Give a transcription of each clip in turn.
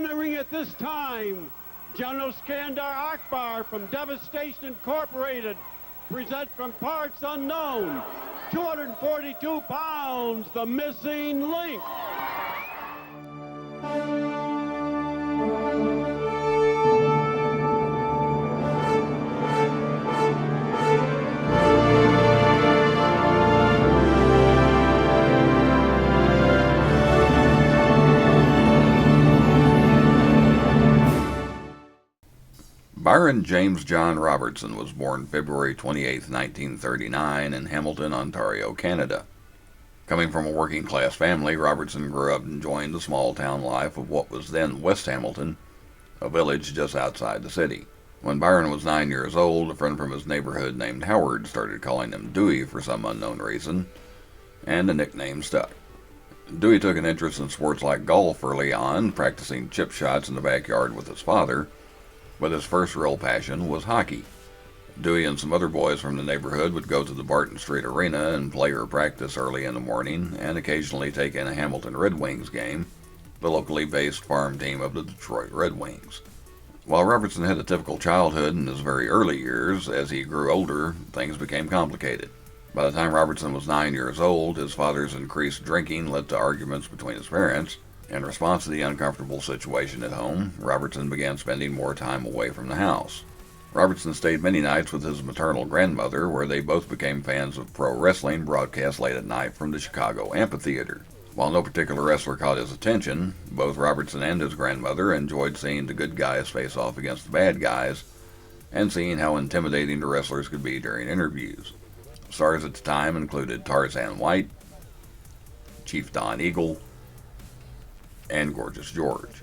in the ring at this time, General Skandar Akbar from Devastation Incorporated presents from parts unknown, 242 pounds, the missing link. Byron James John Robertson was born February 28, 1939 in Hamilton, Ontario, Canada. Coming from a working-class family, Robertson grew up enjoying the small-town life of what was then West Hamilton, a village just outside the city. When Byron was 9 years old, a friend from his neighborhood named Howard started calling him Dewey for some unknown reason, and the nickname stuck. Dewey took an interest in sports like golf early on, practicing chip shots in the backyard with his father, but his first real passion was hockey. Dewey and some other boys from the neighborhood would go to the Barton Street Arena and play or practice early in the morning, and occasionally take in a Hamilton Red Wings game, the locally based farm team of the Detroit Red Wings. While Robertson had a typical childhood in his very early years, as he grew older, things became complicated. By the time Robertson was 9 years old, his father's increased drinking led to arguments between his parents. In response to the uncomfortable situation at home, Robertson began spending more time away from the house. Robertson stayed many nights with his maternal grandmother, where they both became fans of pro wrestling broadcast late at night from the Chicago amphitheater. While no particular wrestler caught his attention, both Robertson and his grandmother enjoyed seeing the good guys face off against the bad guys, and seeing how intimidating the wrestlers could be during interviews. Stars at the time included Tarzan White, Chief Don Eagle, and Gorgeous George.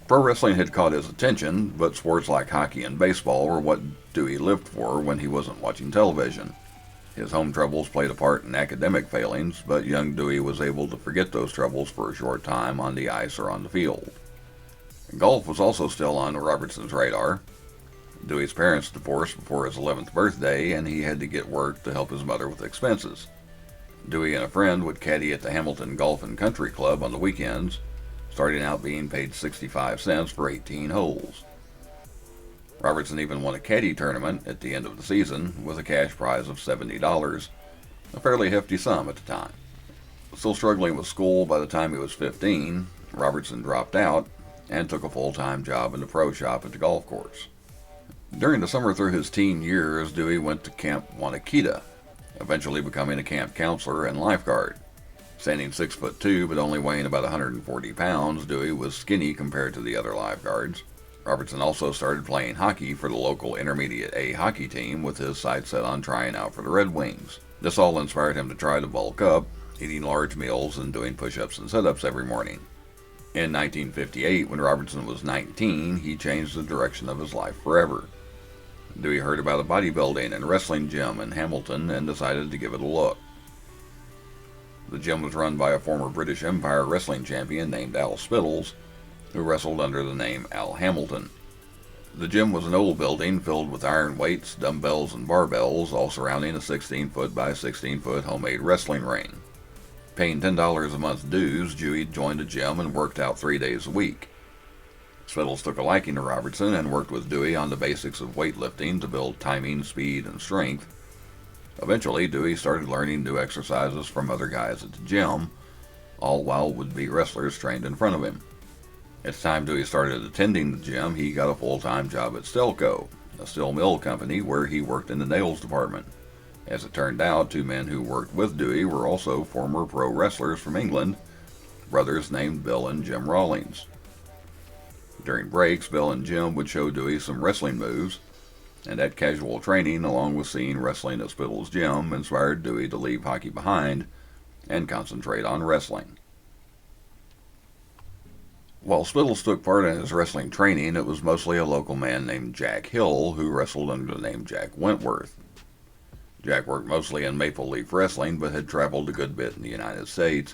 Pro wrestling had caught his attention, but sports like hockey and baseball were what Dewey lived for when he wasn't watching television. His home troubles played a part in academic failings, but young Dewey was able to forget those troubles for a short time on the ice or on the field. Golf was also still on Robertson's radar. Dewey's parents divorced before his 11th birthday, and he had to get work to help his mother with expenses. Dewey and a friend would caddy at the Hamilton Golf and Country Club on the weekends, starting out being paid 65 cents for 18 holes. Robertson even won a caddy tournament at the end of the season with a cash prize of $70, a fairly hefty sum at the time. Still struggling with school by the time he was 15, Robertson dropped out and took a full-time job in the pro shop at the golf course. During the summer through his teen years, Dewey went to Camp Wanakita, eventually becoming a camp counselor and lifeguard. Standing 6'2", but only weighing about 140 pounds, Dewey was skinny compared to the other lifeguards. Robertson also started playing hockey for the local Intermediate A hockey team, with his sights set on trying out for the Red Wings. This all inspired him to try to bulk up, eating large meals and doing push-ups and sit-ups every morning. In 1958, when Robertson was 19, he changed the direction of his life forever. Dewey heard about a bodybuilding and wrestling gym in Hamilton and decided to give it a look. The gym was run by a former British Empire wrestling champion named Al Spittles, who wrestled under the name Al Hamilton. The gym was an old building filled with iron weights, dumbbells, and barbells, all surrounding a 16-foot by 16-foot homemade wrestling ring. Paying $10 a month dues, Dewey joined the gym and worked out 3 days a week. Spittles took a liking to Robertson and worked with Dewey on the basics of weightlifting to build timing, speed, and strength. Eventually, Dewey started learning new exercises from other guys at the gym, all while would-be wrestlers trained in front of him. At the time Dewey started attending the gym, he got a full-time job at Stelco, a steel mill company where he worked in the nails department. As it turned out, two men who worked with Dewey were also former pro wrestlers from England, brothers named Bill and Jim Rawlings. During breaks, Bill and Jim would show Dewey some wrestling moves, and that casual training, along with seeing wrestling at Spittle's gym, inspired Dewey to leave hockey behind and concentrate on wrestling. While Spittles took part in his wrestling training, it was mostly a local man named Jack Hill who wrestled under the name Jack Wentworth. Jack worked mostly in Maple Leaf Wrestling, but had traveled a good bit in the United States,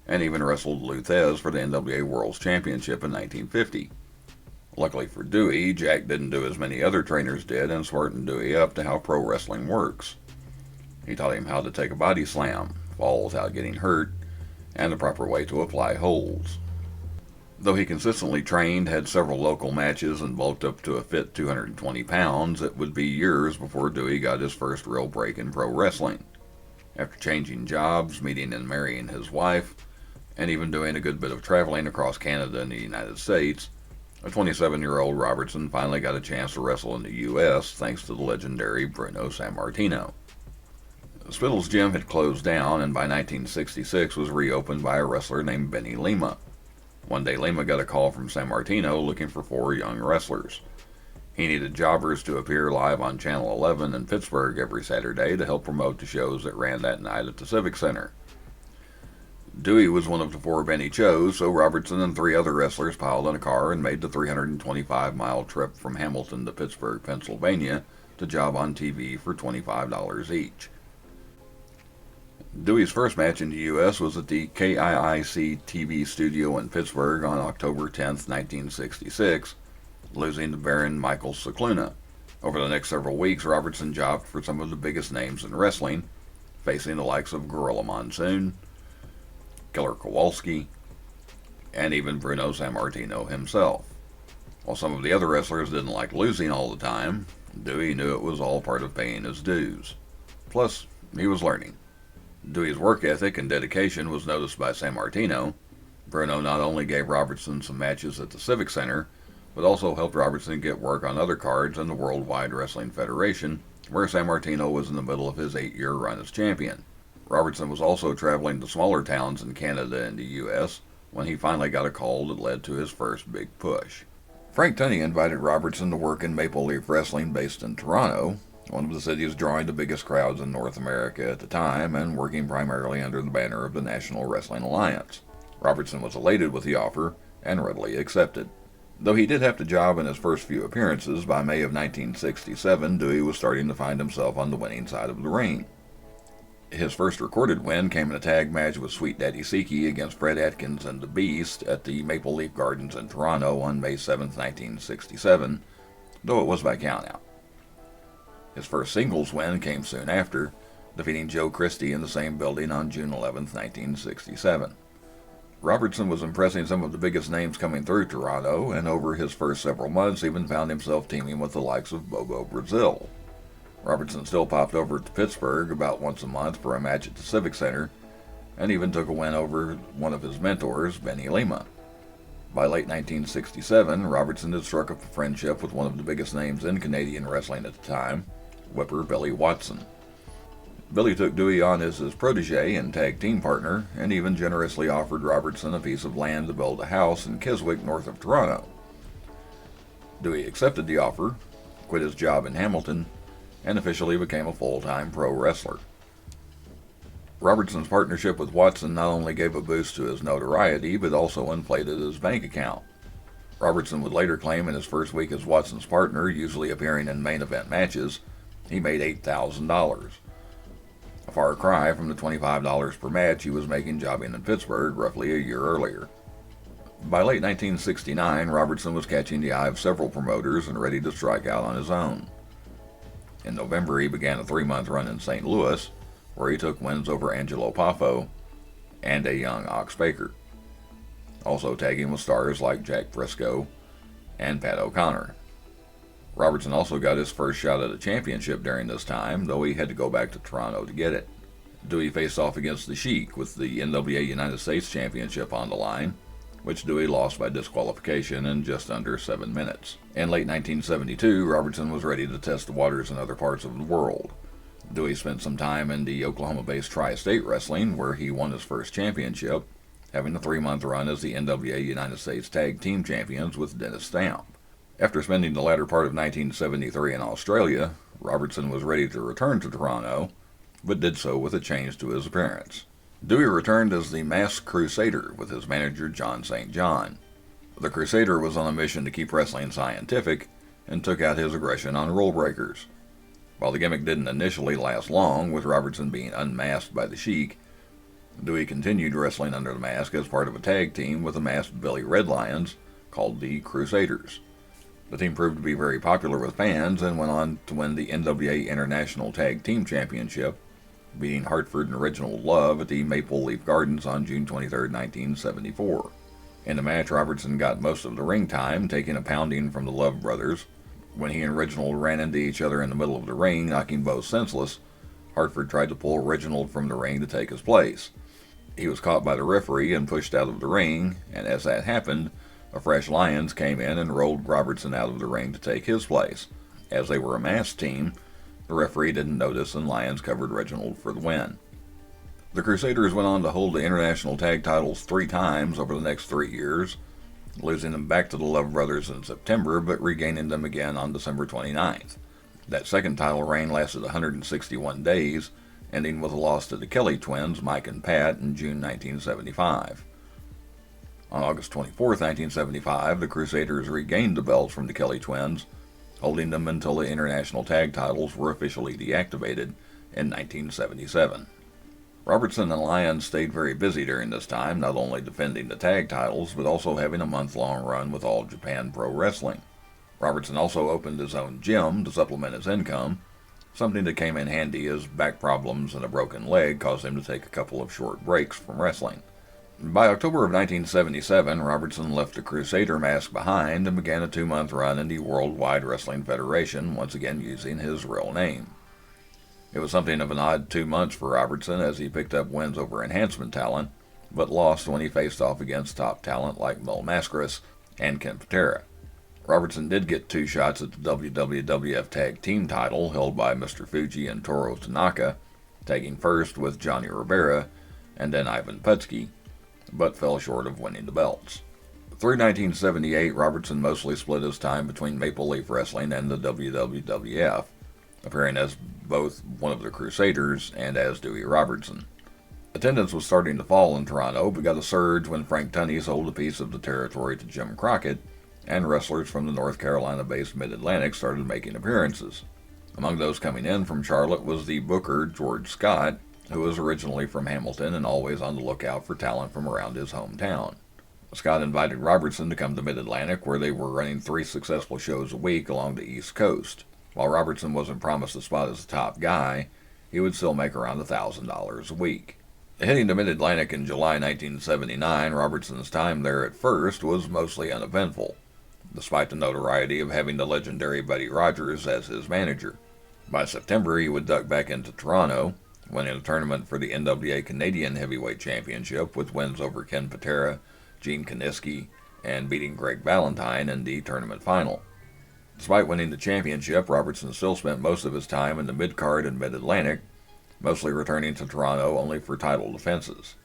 and even wrestled Luthez for the NWA World's Championship in 1950. Luckily for Dewey, Jack didn't do as many other trainers did and smartened Dewey up to how pro wrestling works. He taught him how to take a body slam, fall without getting hurt, and the proper way to apply holds. Though he consistently trained, had several local matches, and bulked up to a fit 220 pounds, it would be years before Dewey got his first real break in pro wrestling. After changing jobs, meeting and marrying his wife, and even doing a good bit of traveling across Canada and the United States, a 27-year-old Robertson finally got a chance to wrestle in the U.S. thanks to the legendary Bruno Sammartino. Spittle's gym had closed down and by 1966 was reopened by a wrestler named Benny Lima. One day Lima got a call from Sammartino looking for 4 young wrestlers. He needed jobbers to appear live on Channel 11 in Pittsburgh every Saturday to help promote the shows that ran that night at the Civic Center. Dewey was one of the 4 Benny chose, so Robertson and 3 other wrestlers piled in a car and made the 325-mile trip from Hamilton to Pittsburgh, Pennsylvania, to job on TV for $25 each. Dewey's first match in the U.S. was at the KIIC TV studio in Pittsburgh on October 10, 1966, losing to Baron Michael Cicluna. Over the next several weeks, Robertson jobbed for some of the biggest names in wrestling, facing the likes of Gorilla Monsoon, Killer Kowalski, and even Bruno Sammartino himself. While some of the other wrestlers didn't like losing all the time, Dewey knew it was all part of paying his dues. Plus, he was learning. Dewey's work ethic and dedication was noticed by Sammartino. Bruno not only gave Robertson some matches at the Civic Center, but also helped Robertson get work on other cards in the Worldwide Wrestling Federation, where Sammartino was in the middle of his 8-year run as champion. Robertson was also traveling to smaller towns in Canada and the U.S. when he finally got a call that led to his first big push. Frank Tunney invited Robertson to work in Maple Leaf Wrestling based in Toronto, one of the cities drawing the biggest crowds in North America at the time and working primarily under the banner of the National Wrestling Alliance. Robertson was elated with the offer and readily accepted. Though he did have to job in his first few appearances, by May of 1967, Dewey was starting to find himself on the winning side of the ring. His first recorded win came in a tag match with Sweet Daddy Siki against Fred Atkins and the Beast at the Maple Leaf Gardens in Toronto on May 7, 1967, though it was by countout. His first singles win came soon after, defeating Joe Christie in the same building on June 11, 1967. Robertson was impressing some of the biggest names coming through Toronto, and over his first several months even found himself teaming with the likes of Bobo Brazil. Robertson still popped over to Pittsburgh about once a month for a match at the Civic Center, and even took a win over one of his mentors, Benny Lima. By late 1967, Robertson had struck up a friendship with one of the biggest names in Canadian wrestling at the time, Whipper Billy Watson. Billy took Dewey on as his protege and tag team partner, and even generously offered Robertson a piece of land to build a house in Keswick, north of Toronto. Dewey accepted the offer, quit his job in Hamilton, and officially became a full-time pro wrestler. Robertson's partnership with Watson not only gave a boost to his notoriety, but also inflated his bank account. Robertson would later claim in his first week as Watson's partner, usually appearing in main event matches, he made $8,000. A far cry from the $25 per match he was making jobbing in Pittsburgh roughly a year earlier. By late 1969, Robertson was catching the eye of several promoters and ready to strike out on his own. In November, he began a 3-month run in St. Louis, where he took wins over Angelo Poffo and a young Ox Baker, also tagging with stars like Jack Briscoe and Pat O'Connor. Robertson also got his first shot at a championship during this time, though he had to go back to Toronto to get it. Dewey faced off against the Sheik with the NWA United States Championship on the line, which Dewey lost by disqualification in just under 7 minutes. In late 1972, Robertson was ready to test the waters in other parts of the world. Dewey spent some time in the Oklahoma-based Tri-State Wrestling, where he won his first championship, having a 3-month run as the NWA United States Tag Team Champions with Dennis Stamp. After spending the latter part of 1973 in Australia, Robertson was ready to return to Toronto, but did so with a change to his appearance. Dewey returned as the Masked Crusader with his manager John St. John. The Crusader was on a mission to keep wrestling scientific and took out his aggression on rule breakers. While the gimmick didn't initially last long, with Robertson being unmasked by the Sheik, Dewey continued wrestling under the mask as part of a tag team with the masked Billy Red Lions called the Crusaders. The team proved to be very popular with fans and went on to win the NWA International Tag Team Championship, beating Hartford and Reginald Love at the Maple Leaf Gardens on June 23, 1974. In the match, Robertson got most of the ring time, taking a pounding from the Love brothers. When he and Reginald ran into each other in the middle of the ring, knocking both senseless, Hartford tried to pull Reginald from the ring to take his place. He was caught by the referee and pushed out of the ring, and as that happened, a fresh Lions came in and rolled Robertson out of the ring to take his place. As they were a masked team, the referee didn't notice and Lions covered Reginald for the win. The Crusaders went on to hold the international tag titles 3 times over the next 3 years, losing them back to the Love brothers in September, but regaining them again on December 29th. That second title reign lasted 161 days, ending with a loss to the Kelly twins, Mike and Pat, in June 1975. On August 24, 1975, the Crusaders regained the belts from the Kelly twins, holding them until the international tag titles were officially deactivated in 1977. Robertson and Lions stayed very busy during this time, not only defending the tag titles, but also having a month-long run with All Japan Pro Wrestling. Robertson also opened his own gym to supplement his income, something that came in handy as back problems and a broken leg caused him to take a couple of short breaks from wrestling. By October of 1977, Robertson left the Crusader mask behind and began a 2-month run in the Worldwide Wrestling Federation, once again using his real name. It was something of an odd 2 months for Robertson as he picked up wins over enhancement talent, but lost when he faced off against top talent like Mil Mascaras and Ken Patera. Robertson did get 2 shots at the WWF Tag Team title held by Mr. Fuji and Toru Tanaka, tagging first with Johnny Ribera and then Ivan Putski, but fell short of winning the belts. Through 1978, Robertson mostly split his time between Maple Leaf Wrestling and the WWF, appearing as both one of the Crusaders and as Dewey Robertson. Attendance was starting to fall in Toronto, but got a surge when Frank Tunney sold a piece of the territory to Jim Crockett, and wrestlers from the North Carolina-based Mid-Atlantic started making appearances. Among those coming in from Charlotte was the booker George Scott, who was originally from Hamilton and always on the lookout for talent from around his hometown. Scott invited Robertson to come to Mid-Atlantic, where they were running 3 successful shows a week along the East Coast. While Robertson wasn't promised a spot as a top guy, he would still make around $1,000 a week. Heading to Mid-Atlantic in July 1979, Robertson's time there at first was mostly uneventful, despite the notoriety of having the legendary Buddy Rogers as his manager. By September, he would duck back into Toronto, winning a tournament for the NWA Canadian Heavyweight Championship with wins over Ken Patera, Gene Kiniski, and beating Greg Valentine in the tournament final. Despite winning the championship, Robertson still spent most of his time in the mid-card and Mid-Atlantic, mostly returning to Toronto only for title defenses.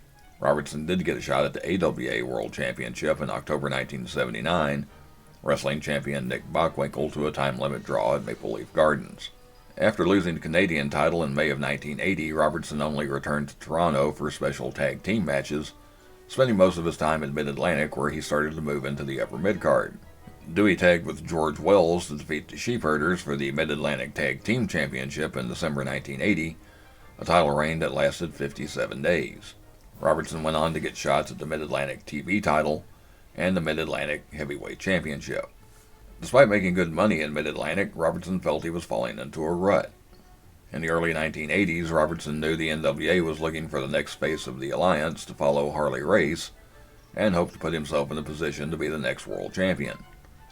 Robertson did get a shot at the AWA World Championship in October 1979, wrestling champion Nick Bockwinkel to a time-limit draw at Maple Leaf Gardens. After losing the Canadian title in May of 1980, Robertson only returned to Toronto for special tag team matches, spending most of his time in Mid-Atlantic, where he started to move into the upper mid-card. Dewey tagged with George Wells to defeat the Sheepherders for the Mid-Atlantic Tag Team Championship in December 1980, a title reign that lasted 57 days. Robertson went on to get shots at the Mid-Atlantic TV title and the Mid-Atlantic Heavyweight Championship. Despite making good money in Mid-Atlantic, Robertson felt he was falling into a rut. In the early 1980s, Robertson knew the NWA was looking for the next face of the alliance to follow Harley Race, and hoped to put himself in a position to be the next world champion.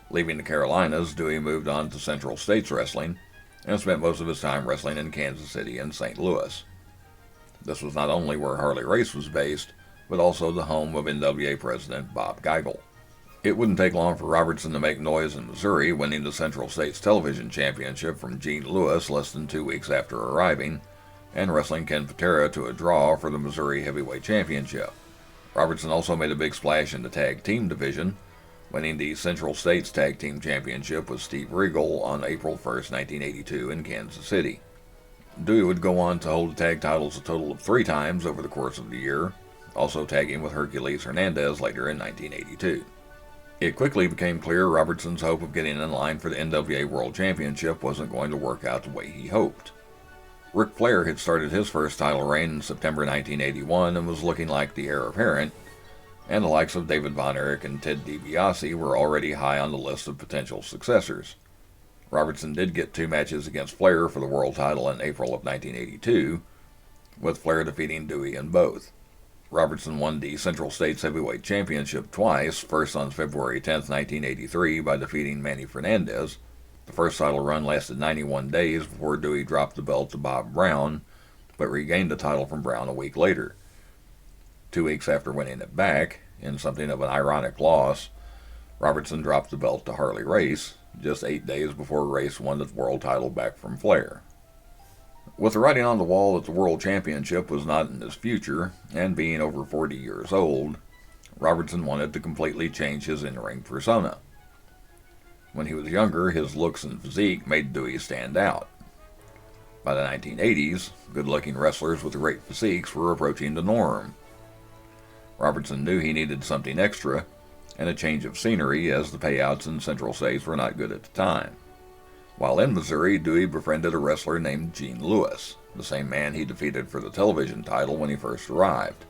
Leaving the Carolinas, Dewey moved on to Central States Wrestling, and spent most of his time wrestling in Kansas City and St. Louis. This was not only where Harley Race was based, but also the home of NWA President Bob Geigel. It wouldn't take long for Robertson to make noise in Missouri, winning the Central States Television Championship from Gene Lewis less than 2 weeks after arriving, and wrestling Ken Patera to a draw for the Missouri Heavyweight Championship. Robertson also made a big splash in the tag team division, winning the Central States Tag Team Championship with Steve Regal on April 1, 1982 in Kansas City. Dewey would go on to hold the tag titles a total of 3 times over the course of the year, also tagging with Hercules Hernandez later in 1982. It quickly became clear Robertson's hope of getting in line for the NWA World Championship wasn't going to work out the way he hoped. Ric Flair had started his first title reign in September 1981 and was looking like the heir apparent, and the likes of David Von Erich and Ted DiBiase were already high on the list of potential successors. Robertson did get 2 matches against Flair for the world title in April of 1982, with Flair defeating Dewey in both. Robertson won the Central States Heavyweight Championship twice, first on February 10, 1983 by defeating Manny Fernandez. The first title run lasted 91 days before Dewey dropped the belt to Bob Brown, but regained the title from Brown a week later. 2 weeks after winning it back, in something of an ironic loss, Robertson dropped the belt to Harley Race, just 8 days before Race won the world title back from Flair. With the writing on the wall that the World Championship was not in his future, and being over 40 years old, Robertson wanted to completely change his in-ring persona. When he was younger, his looks and physique made Dewey stand out. By the 1980s, good-looking wrestlers with great physiques were approaching the norm. Robertson knew he needed something extra, and a change of scenery, as the payouts in Central States were not good at the time. While in Missouri, Dewey befriended a wrestler named Gene Lewis, the same man he defeated for the television title when he first arrived.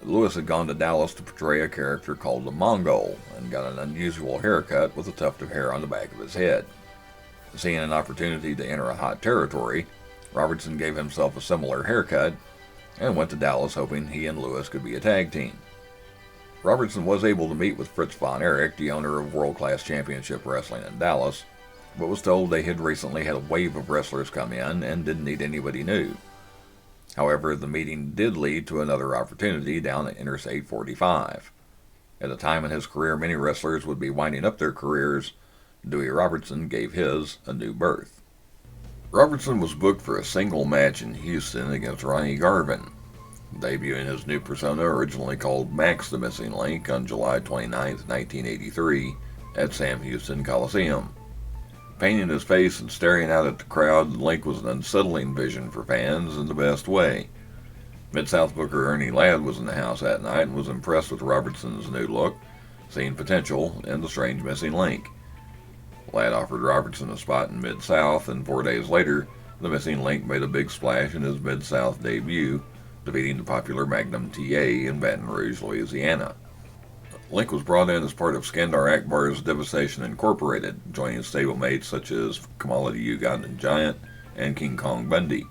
Lewis had gone to Dallas to portray a character called the Mongol, and got an unusual haircut with a tuft of hair on the back of his head. Seeing an opportunity to enter a hot territory, Robertson gave himself a similar haircut, and went to Dallas hoping he and Lewis could be a tag team. Robertson was able to meet with Fritz von Erich, the owner of World Class Championship Wrestling in Dallas, but was told they had recently had a wave of wrestlers come in and didn't need anybody new. However, the meeting did lead to another opportunity down at Interstate 45. At a time in his career many wrestlers would be winding up their careers, Dewey Robertson gave his a new birth. Robertson was booked for a single match in Houston against Ronnie Garvin, debuting his new persona originally called Max the Missing Link on July 29, 1983 at Sam Houston Coliseum. Painting his face and staring out at the crowd, Link was an unsettling vision for fans in the best way. Mid-South booker Ernie Ladd was in the house that night and was impressed with Robertson's new look, seeing potential in the strange missing link. Ladd offered Robertson a spot in Mid-South, and 4 days later, the missing link made a big splash in his Mid-South debut, defeating the popular Magnum TA in Baton Rouge, Louisiana. Link was brought in as part of Skandar Akbar's Devastation Incorporated, joining stablemates such as Kamala the Ugandan Giant and King Kong Bundy.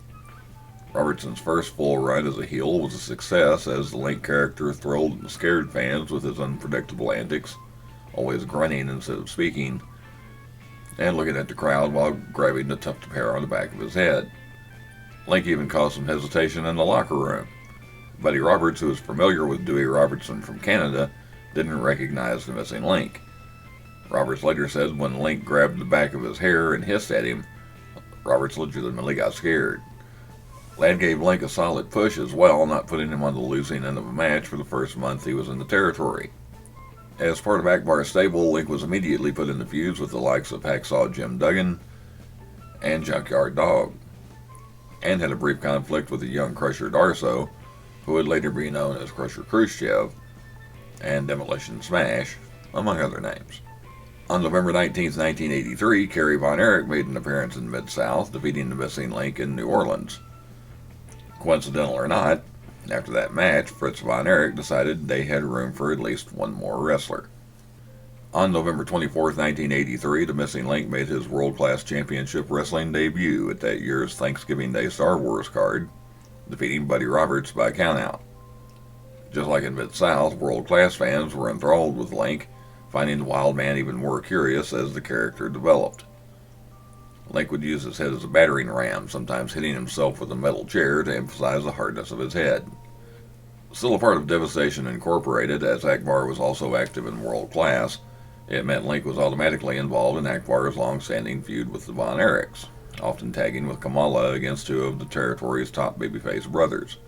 Robertson's first full run as a heel was a success, as the Link character thrilled and scared fans with his unpredictable antics, always grunting instead of speaking, and looking at the crowd while grabbing the tuft of hair on the back of his head. Link even caused some hesitation in the locker room. Buddy Roberts, who was familiar with Dewey Robertson from Canada, didn't recognize the missing Link. Roberts later said when Link grabbed the back of his hair and hissed at him, Roberts legitimately got scared. Ladd gave Link a solid push as well, not putting him on the losing end of a match for the first month he was in the territory. As part of Akbar's stable, Link was immediately put into feuds with the likes of Hacksaw Jim Duggan and Junkyard Dog, and had a brief conflict with the young Crusher Darso, who would later be known as Crusher Khrushchev and Demolition Smash, among other names. On November 19, 1983, Kerry Von Erich made an appearance in Mid-South, defeating the missing Link in New Orleans. Coincidental or not, after that match, Fritz Von Erich decided they had room for at least one more wrestler. On November 24, 1983, the missing Link made his World Class Championship Wrestling debut at that year's Thanksgiving Day Star Wars card, defeating Buddy Roberts by countout. Just like in Mid-South, World Class fans were enthralled with Link, finding the Wild Man even more curious as the character developed. Link would use his head as a battering ram, sometimes hitting himself with a metal chair to emphasize the hardness of his head. Still a part of Devastation Incorporated, as Akbar was also active in World Class, it meant Link was automatically involved in Akbar's long-standing feud with the Von Erichs, often tagging with Kamala against two of the territory's top babyface brothers.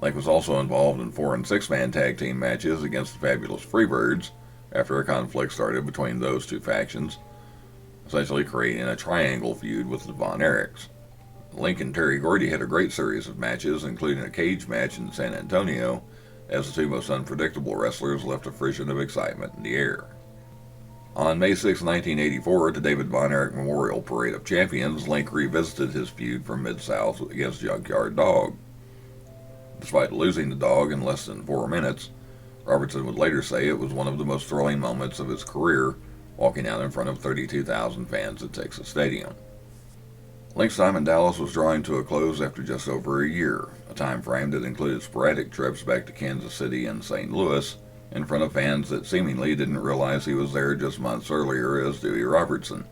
Link was also involved in 4- and 6-man tag team matches against the Fabulous Freebirds after a conflict started between those two factions, essentially creating a triangle feud with the Von Erichs. Link and Terry Gordy had a great series of matches, including a cage match in San Antonio, as the two most unpredictable wrestlers left a frisson of excitement in the air. On May 6, 1984, at the David Von Erich Memorial Parade of Champions, Link revisited his feud from Mid-South against Junkyard Dog. Despite losing the Dog in less than 4 minutes, Robertson would later say it was one of the most thrilling moments of his career, walking out in front of 32,000 fans at Texas Stadium. Link's time in Dallas was drawing to a close after just over a year, a time frame that included sporadic trips back to Kansas City and St. Louis in front of fans that seemingly didn't realize he was there just months earlier as Dewey Robertson.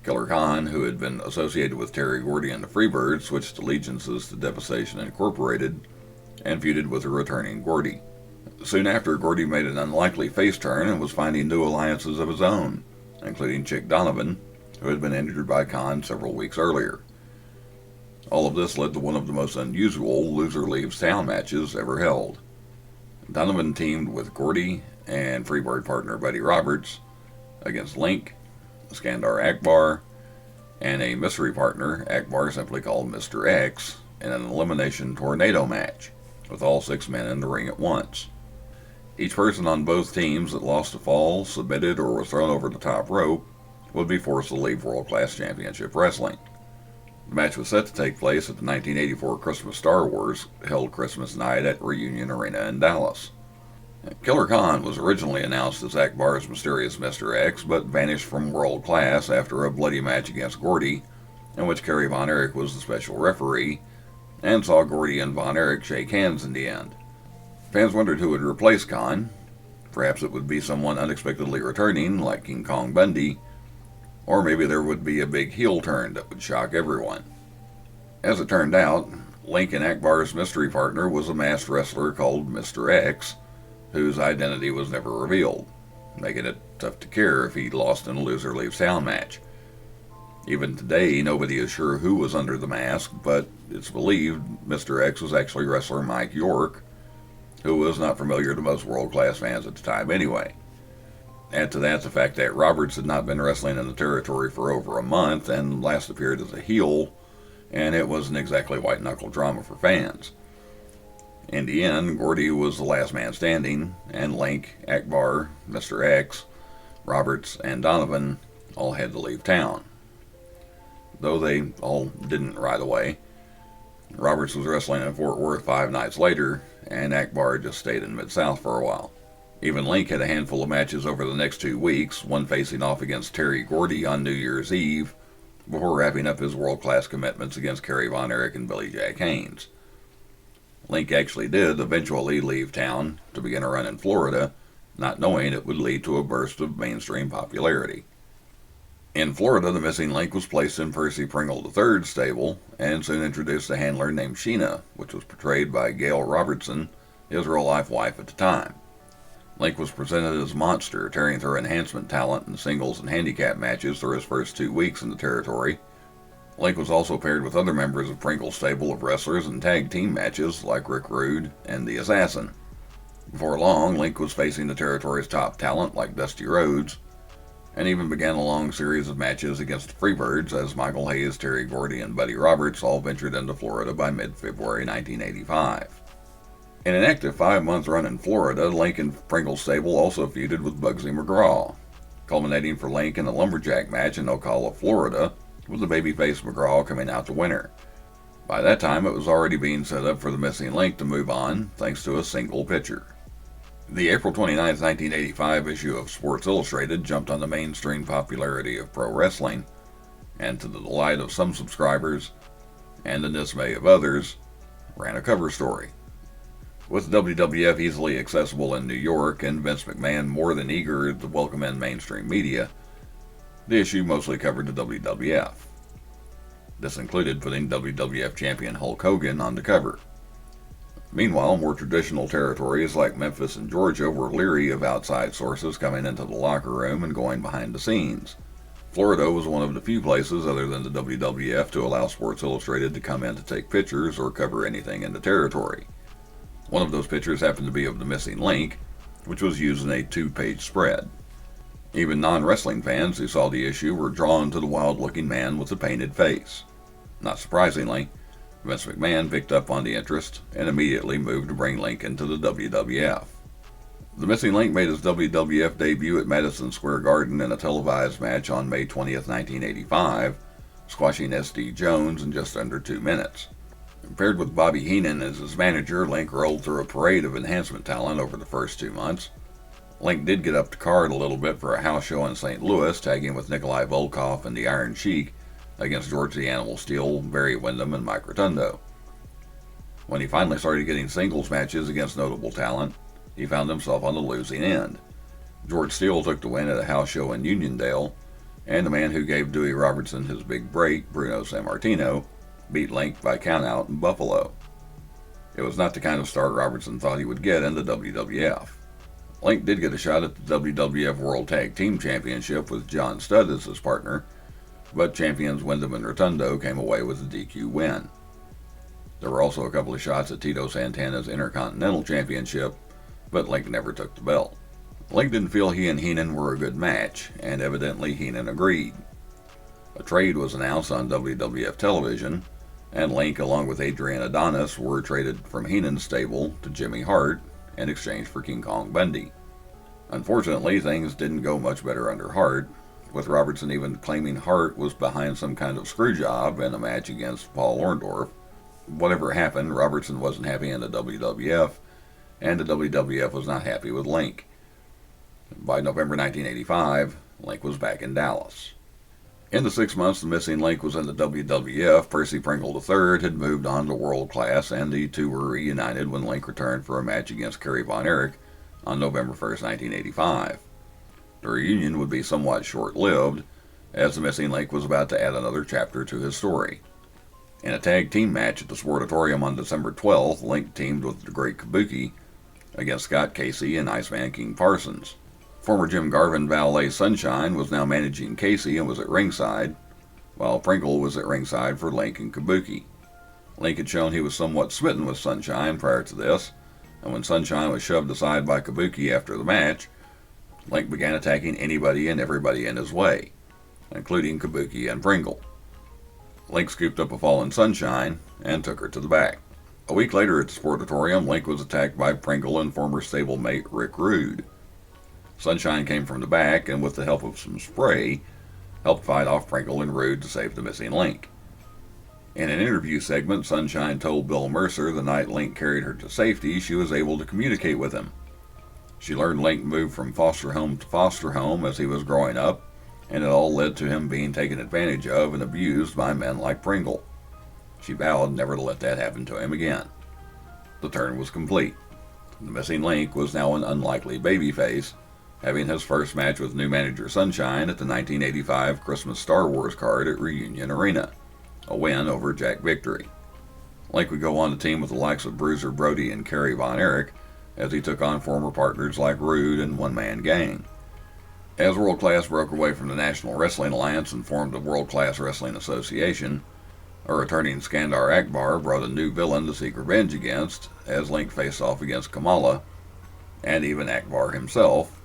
Killer Khan, who had been associated with Terry Gordy and the Freebirds, switched allegiances to Devastation Incorporated and feuded with a returning Gordy. Soon after, Gordy made an unlikely face turn and was finding new alliances of his own, including Chick Donovan, who had been injured by Khan several weeks earlier. All of this led to one of the most unusual loser leaves town matches ever held. Donovan teamed with Gordy and Freebird partner Buddy Roberts against Link, Skandar Akbar, and a mystery partner, Akbar simply called Mr. X, in an elimination tornado match, with all 6 men in the ring at once. Each person on both teams that lost a fall, submitted, or was thrown over the top rope would be forced to leave World Class Championship Wrestling. The match was set to take place at the 1984 Christmas Star Wars, held Christmas night at Reunion Arena in Dallas. Killer Khan was originally announced as Akbar's mysterious Mr. X, but vanished from World Class after a bloody match against Gordy, in which Kerry Von Erich was the special referee, and saw Gordy and Von Erich shake hands in the end. Fans wondered who would replace Khan. Perhaps it would be someone unexpectedly returning, like King Kong Bundy, or maybe there would be a big heel turn that would shock everyone. As it turned out, Link and Akbar's mystery partner was a masked wrestler called Mr. X, whose identity was never revealed, making it tough to care if he lost in a loser leaves town match. Even today, nobody is sure who was under the mask, but it's believed Mr. X was actually wrestler Mike York, who was not familiar to most world-class fans at the time anyway. Add to that the fact that Roberts had not been wrestling in the territory for over a month and last appeared as a heel, and it wasn't exactly white-knuckle drama for fans. In the end, Gordy was the last man standing, and Link, Akbar, Mr. X, Roberts, and Donovan all had to leave town. Though they all didn't right away. Roberts was wrestling in Fort Worth 5 nights later, and Akbar just stayed in Mid-South for a while. Even Link had a handful of matches over the next 2 weeks, one facing off against Terry Gordy on New Year's Eve, before wrapping up his world-class commitments against Kerry Von Erich and Billy Jack Haynes. Link actually did eventually leave town to begin a run in Florida, not knowing it would lead to a burst of mainstream popularity. In Florida, the missing Link was placed in Percy Pringle III's stable, and soon introduced a handler named Sheena, which was portrayed by Gail Robertson, his real-life wife at the time. Link was presented as a monster, tearing through enhancement talent in singles and handicap matches through his first 2 weeks in the territory. Link was also paired with other members of Pringle's stable of wrestlers in tag team matches like Rick Rude and the Assassin. Before long, Link was facing the territory's top talent like Dusty Rhodes, and even began a long series of matches against the Freebirds as Michael Hayes, Terry Gordy, and Buddy Roberts all ventured into Florida by mid-February 1985. In an active 5-month run in Florida, Link and Pringle's stable also feuded with Bugsy McGraw, culminating for Link in a lumberjack match in Ocala, Florida, with the babyface McGraw coming out the winner. By that time, it was already being set up for the missing Link to move on, thanks to a single picture. The April 29, 1985 issue of Sports Illustrated jumped on the mainstream popularity of pro wrestling, and to the delight of some subscribers, and the dismay of others, ran a cover story. With WWF easily accessible in New York and Vince McMahon more than eager to welcome in mainstream media, the issue mostly covered the WWF. This included putting WWF champion Hulk Hogan on the cover. Meanwhile, more traditional territories like Memphis and Georgia were leery of outside sources coming into the locker room and going behind the scenes. Florida was one of the few places other than the WWF to allow Sports Illustrated to come in to take pictures or cover anything in the territory. One of those pictures happened to be of the missing Link, which was used in a 2-page spread. Even non-wrestling fans who saw the issue were drawn to the wild-looking man with the painted face. Not surprisingly, Vince McMahon picked up on the interest and immediately moved to bring Link into the WWF. The missing Link made his WWF debut at Madison Square Garden in a televised match on May 20th, 1985, squashing S.D. Jones in just under 2 minutes. Paired with Bobby Heenan as his manager, Link rolled through a parade of enhancement talent over the first 2 months. Link did get up to card a little bit for a house show in St. Louis, tagging with Nikolai Volkov and the Iron Sheik against George the Animal Steele, Barry Windham, and Mike Rotundo. When he finally started getting singles matches against notable talent, he found himself on the losing end. George Steele took the win at a house show in Uniondale, and the man who gave Dewey Robertson his big break, Bruno Sammartino, beat Link by countout in Buffalo. It was not the kind of start Robertson thought he would get in the WWF. Link did get a shot at the WWF World Tag Team Championship with John Studd as his partner, but champions Windham and Rotundo came away with a DQ win. There were also a couple of shots at Tito Santana's Intercontinental Championship, but Link never took the belt. Link didn't feel he and Heenan were a good match, and evidently Heenan agreed. A trade was announced on WWF television, and Link, along with Adrian Adonis, were traded from Heenan's stable to Jimmy Hart in exchange for King Kong Bundy. Unfortunately, things didn't go much better under Hart, with Robertson even claiming Hart was behind some kind of screw job in a match against Paul Orndorff. Whatever happened, Robertson wasn't happy in the WWF, and the WWF was not happy with Link. By November 1985, Link was back in Dallas. In the 6 months the missing Link was in the WWF, Percy Pringle III had moved on to World Class, and the two were reunited when Link returned for a match against Kerry Von Erich on November 1st, 1985. The reunion would be somewhat short-lived, as the missing Link was about to add another chapter to his story. In a tag team match at the Sportatorium on December 12th, Link teamed with the Great Kabuki against Scott Casey and Iceman King Parsons. Former Jim Garvin valet Sunshine was now managing Casey and was at ringside, while Pringle was at ringside for Link and Kabuki. Link had shown he was somewhat smitten with Sunshine prior to this, and when Sunshine was shoved aside by Kabuki after the match, Link began attacking anybody and everybody in his way, including Kabuki and Pringle. Link scooped up a fallen Sunshine and took her to the back. A week later at the Sportatorium, Link was attacked by Pringle and former stablemate Rick Rude. Sunshine came from the back and, with the help of some spray, helped fight off Pringle and Rude to save the missing Link. In an interview segment, Sunshine told Bill Mercer the night Link carried her to safety, she was able to communicate with him. She learned Link moved from foster home to foster home as he was growing up, and it all led to him being taken advantage of and abused by men like Pringle. She vowed never to let that happen to him again. The turn was complete. The missing Link was now an unlikely babyface, having his first match with new manager Sunshine at the 1985 Christmas Star Wars card at Reunion Arena, a win over Jack Victory. Link would go on to team with the likes of Bruiser Brody and Kerry Von Erich as he took on former partners like Rude and One Man Gang. As World Class broke away from the National Wrestling Alliance and formed the World Class Wrestling Association, a returning Skandar Akbar brought a new villain to seek revenge against, as Link faced off against Kamala, and even Akbar himself,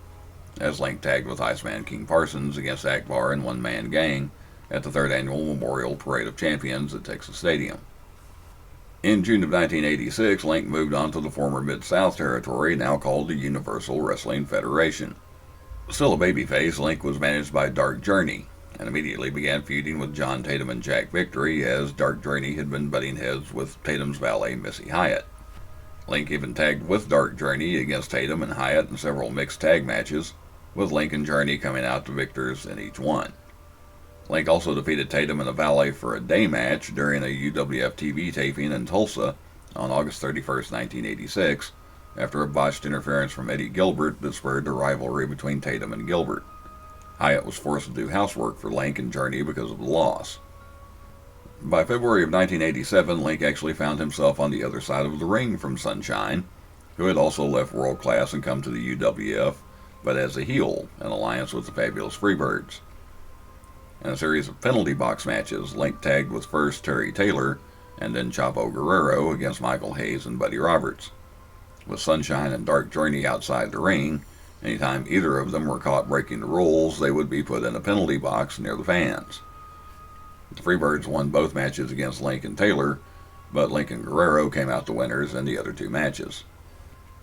as Link tagged with Iceman King Parsons against Akbar and One Man Gang at the 3rd Annual Memorial Parade of Champions at Texas Stadium. In June of 1986, Link moved on to the former Mid-South territory, now called the Universal Wrestling Federation. Still a babyface, Link was managed by Dark Journey, and immediately began feuding with John Tatum and Jack Victory, as Dark Journey had been butting heads with Tatum's valet Missy Hyatt. Link even tagged with Dark Journey against Tatum and Hyatt in several mixed tag matches, with Link and Journey coming out to victors in each one. Link also defeated Tatum in a valet for a day match during a UWF TV taping in Tulsa on August 31st, 1986, after a botched interference from Eddie Gilbert that spurred the rivalry between Tatum and Gilbert. Hyatt was forced to do housework for Link and Journey because of the loss. By February of 1987, Link actually found himself on the other side of the ring from Sunshine, who had also left World Class and come to the UWF, but as a heel, in alliance with the Fabulous Freebirds. In a series of penalty box matches, Link tagged with first Terry Taylor and then Chapo Guerrero against Michael Hayes and Buddy Roberts. With Sunshine and Dark Journey outside the ring, anytime either of them were caught breaking the rules, they would be put in a penalty box near the fans. The Freebirds won both matches against Link and Taylor, but Link and Guerrero came out the winners in the other two matches.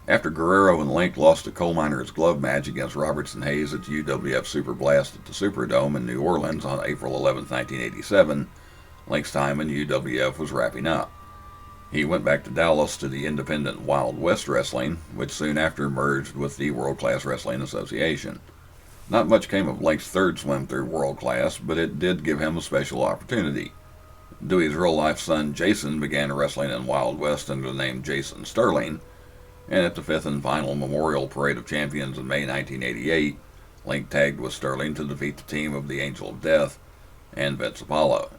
After Guerrero and Link lost the Coal Miner's Glove match against Roberts and Hayes at the UWF Super Blast at the Superdome in New Orleans on April 11, 1987, Link's time in UWF was wrapping up. He went back to Dallas to the independent Wild West Wrestling, which soon after merged with the World Class Wrestling Association. Not much came of Link's third swim through world class, but it did give him a special opportunity. Dewey's real-life son Jason began wrestling in Wild West under the name Jason Sterling, and at the fifth and final Memorial Parade of Champions in May 1988, Link tagged with Sterling to defeat the team of the Angel of Death and Vince Apollo.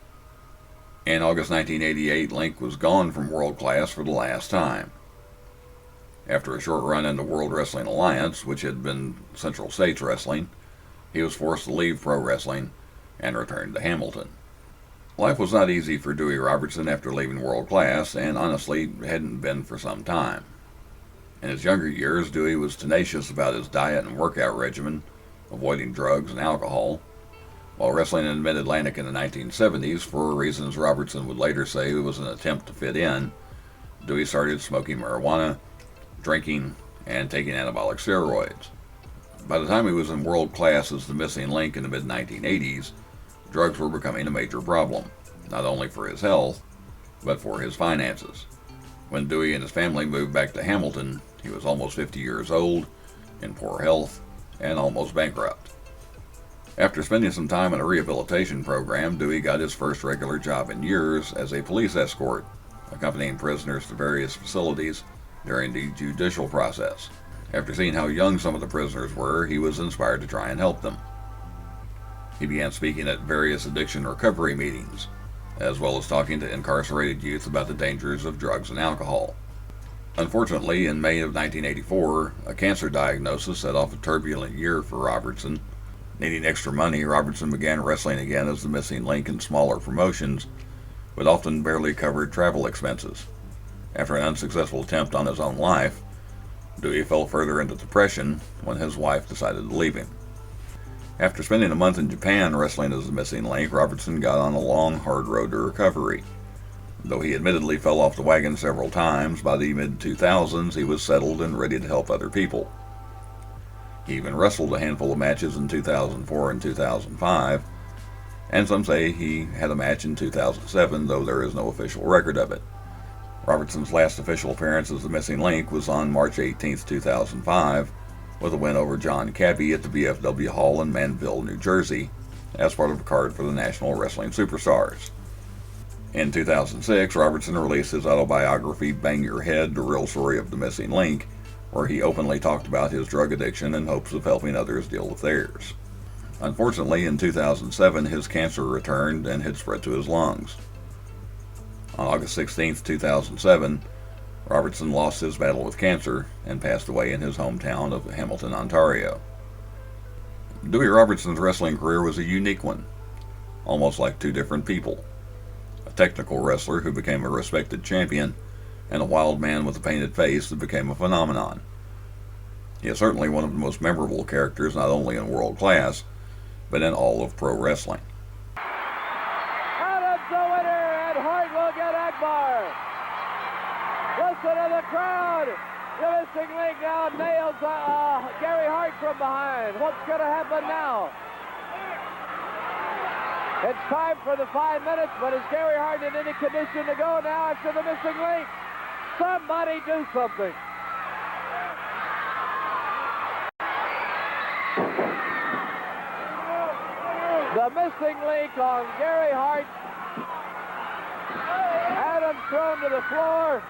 In August 1988, Link was gone from world class for the last time. After a short run in the World Wrestling Alliance, which had been Central States Wrestling, he was forced to leave pro wrestling and returned to Hamilton. Life was not easy for Dewey Robertson after leaving world class, and honestly hadn't been for some time. In his younger years, Dewey was tenacious about his diet and workout regimen, avoiding drugs and alcohol. While wrestling in Mid-Atlantic in the 1970s, for reasons Robertson would later say was an attempt to fit in, Dewey started smoking marijuana, drinking, and taking anabolic steroids. By the time he was in world class as the missing link in the mid-1980s, drugs were becoming a major problem, not only for his health, but for his finances. When Dewey and his family moved back to Hamilton, he was almost 50 years old, in poor health, and almost bankrupt. After spending some time in a rehabilitation program, Dewey got his first regular job in years as a police escort, accompanying prisoners to various facilities during the judicial process. After seeing how young some of the prisoners were, he was inspired to try and help them. He began speaking at various addiction recovery meetings, as well as talking to incarcerated youth about the dangers of drugs and alcohol. Unfortunately, in May of 1984, a cancer diagnosis set off a turbulent year for Robertson. Needing extra money, Robertson began wrestling again as the missing link in smaller promotions, but often barely covered travel expenses. After an unsuccessful attempt on his own life, Dewey fell further into depression when his wife decided to leave him. After spending a month in Japan wrestling as the missing link, Robertson got on a long, hard road to recovery. Though he admittedly fell off the wagon several times, by the mid-2000s he was settled and ready to help other people. He even wrestled a handful of matches in 2004 and 2005, and some say he had a match in 2007, though there is no official record of it. Robertson's last official appearance as the missing link was on March 18, 2005, with a win over John Cabby at the VFW Hall in Manville, New Jersey, as part of a card for the National Wrestling Superstars. In 2006, Robertson released his autobiography, Bang Your Head, The Real Story of the Missing Link, where he openly talked about his drug addiction in hopes of helping others deal with theirs. Unfortunately, in 2007, his cancer returned and had spread to his lungs. On August 16, 2007, Robertson lost his battle with cancer and passed away in his hometown of Hamilton, Ontario. Dewey Robertson's wrestling career was a unique one, almost like two different people. A technical wrestler who became a respected champion, and a wild man with a painted face that became a phenomenon. He is certainly one of the most memorable characters not only in world class, but in all of pro wrestling. Adams the winner, and Hart will get Akbar. Listen to the crowd. The missing link now nails Gary Hart from behind. What's going to happen now? It's time for the 5 minutes, but is Gary Hart in any condition to go now after the missing link? Somebody do something. The missing link on Gary Hart. Adams thrown to the floor.